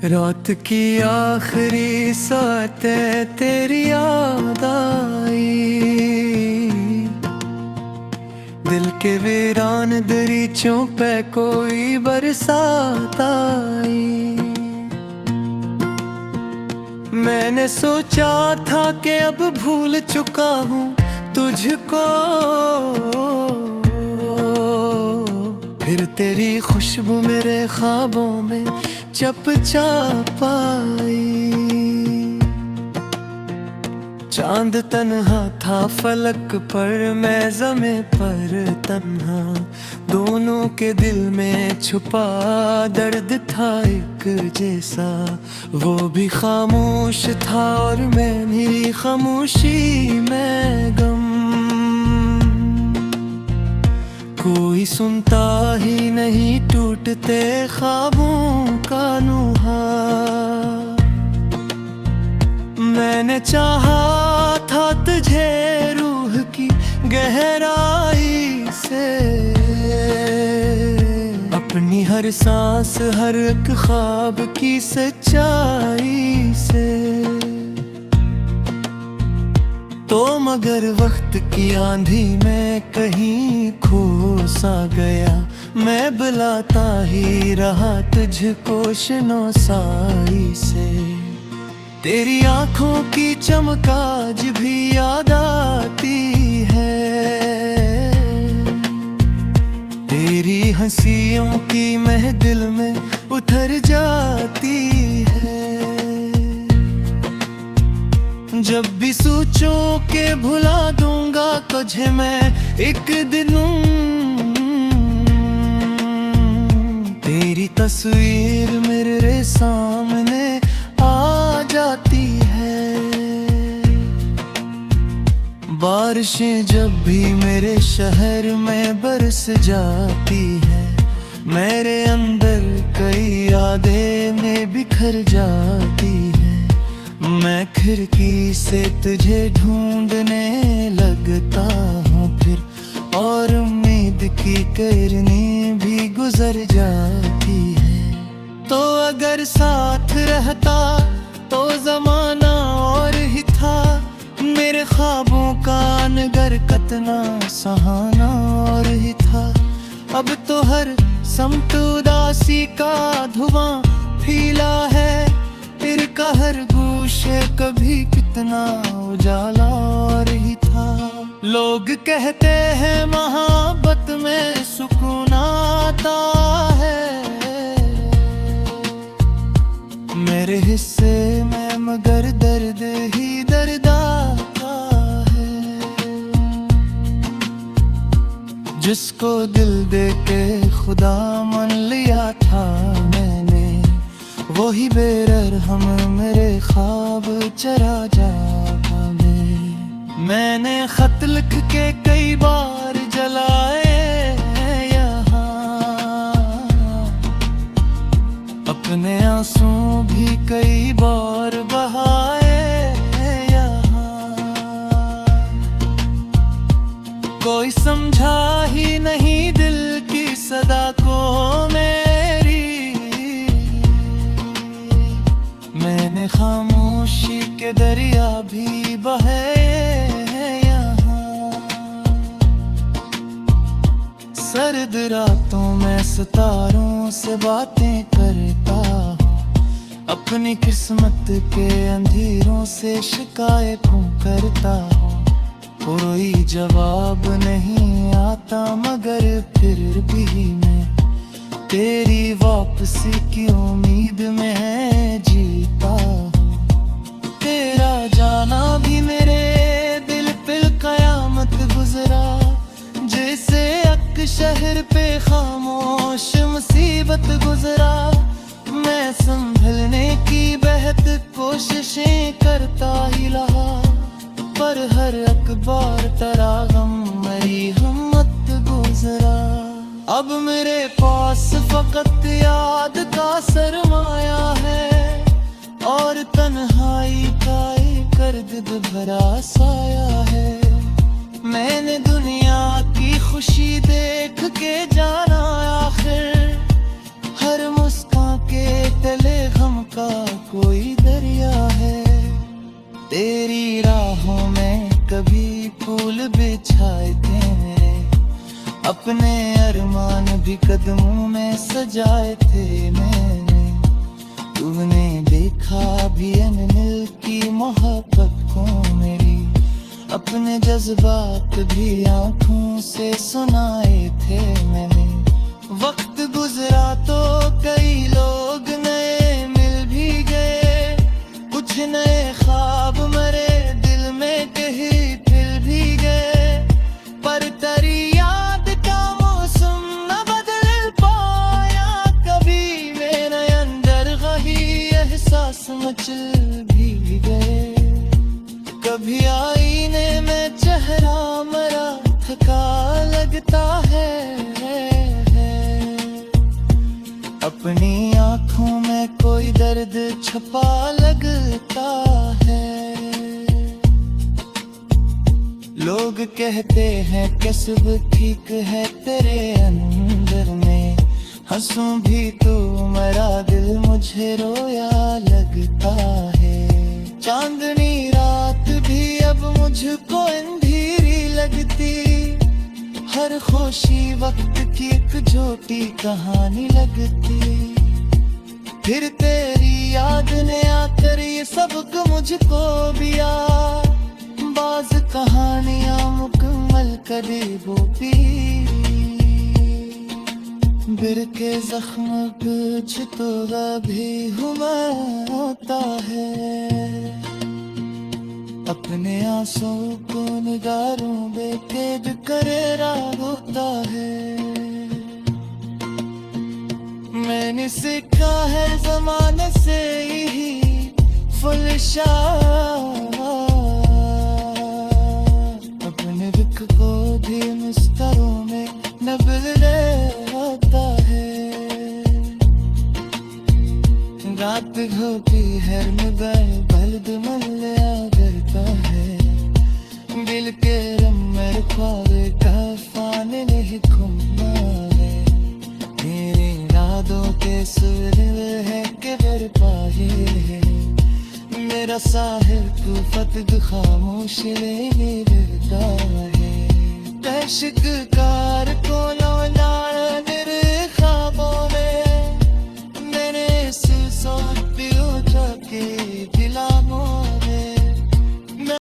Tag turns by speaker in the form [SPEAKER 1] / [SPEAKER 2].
[SPEAKER 1] रात की आखिरी सातें तेरी याद आई, दिल के वीरान दरीचों पे कोई बरसात आई। मैंने सोचा था कि अब भूल चुका हूँ तुझको, फिर तेरी खुशबू मेरे ख्वाबों में चपचाप आई। चांद तन्हा था फलक पर, मैं ज़मीं पर तन्हा, दोनों के दिल में छुपा दर्द था एक जैसा। वो भी खामोश था और मैं मेरी खामोशी में गम, कोई सुनता ही नहीं टूटते ख्वाबों का नुहा। मैंने चाहा था तुझे रूह की गहराई से, अपनी हर सांस हर एक ख्वाब की सच्चाई से। तो मगर वक्त की आंधी में कहीं खो सा गया, मैं बुलाता ही रहा तुझको शनो साई से। तेरी आंखों की चमक आज भी याद आती है, तेरी हंसियों की महफिल में उतर जाती है। जब भी सोचूं के भुला दूंगा तुझे मैं एक दिन, तेरी तस्वीर मेरे सामने आ जाती है। बारिशें जब भी मेरे शहर में बरस जाती है, मेरे अंदर कई यादें में बिखर जाती है। मैं खिड़की से तुझे ढूंढने लगता हूँ फिर, और उम्मीद की किरणें भी गुजर जाती है। तो अगर साथ रहता तो जमाना और ही था, मेरे ख्वाबों का नगर कितना सहाना और ही था। अब तो हर समत उदासी का धुआं फैला है, तेरे का हर गोशे कभी कितना उजाला और ही था। लोग कहते हैं मोहब्बत में सुकून आता है, मेरे हिस्से में मगर दर्द ही दर्द आता है। जिसको दिल दे के खुदा मन लिया था मैंने, वही बेरहम मेरे ख्वाब चरा जाता में। मैंने खत लिख के कई बार जलाए यहाँ, अपने आंसू भी कई बार बहाए यहाँ। कोई समझा ही नहीं दिल की सदा को मेरी, मैंने खामोशी के दरिया भी बहे यहाँ। सर्द रातों में सितारों से बातें करता हूँ, अपनी किस्मत के अंधेरों से शिकायतों करता हूँ। कोई जवाब नहीं आता मगर फिर भी मैं तेरी वापसी की उम्मीद में जीता हूँ। तेरा जाना भी मेरे दिल पे कयामत गुजरा, जैसे अक शहर पे खामोश मुसीबत गुजरा। मैं संभलने की बेहद कोशिशें करता ही रहा, पर हर अखबार तरह गम मेरी हिम्मत गुजरा। अब मेरे पास फकत याद का सरमाया है, और तन्हाई का एक गर्द भरा साया है। मैंने दुनिया की खुशी देख के जाना आखिर, हर मुस्कान के तले गम का का कोई दरिया है। तेरी राहों में कभी फूल बिछाए थे मेरे, अपने अरमान भी कदमों में सजाए थे मैंने। तूने देखा भी अननिल की मोहब्बत को मेरी, अपने जज्बात भी आंखों से सुनाए थे मैंने। वक्त गुजरा तो कई लोग नए मिल भी गए, कुछ नए ख्वाब मरे दिल में कहीं फिर भी गए। पर तेरी याद का मौसम न बदल पाया कभी, मेरे अंदर वही एहसास मचल भी गए। कभी आईने में चेहरा मरा थका लगता है, अपनी आंखों में कोई दर्द छुपा लगता है। लोग कहते हैं कि सब ठीक है तेरे अंदर में, हंसूं भी तू मरा दिल मुझे रोया लगता है। चांदनी रात भी अब मुझको अंधेरी लगती, हर खुशी वक्त की एक झूठी कहानी लगती। फिर तेरी याद ने आकर ये सबक मुझको भी बाज कहानियां मुकम्मल करे वो भी। बिर के जख्म कुछ तो अभी होता है, अपने आंसू को निगारों में कैद करे होता है। मैंने सीखा है जमाने से ही फुलशा, अपने रुख को भी मुस्करों में न बदले होता है। रात होती है में बल्द मल्ला करता है, दिल के रमर ख्वाब का फान नहीं घुमा है। मेरे यादों के सुर है के बर पाए है, मेरा साहिर तू फतग खामोश लेने लगता है। दहशत कार को लौला मेरे ख्वाबों में, मैंने सोच भी उठा के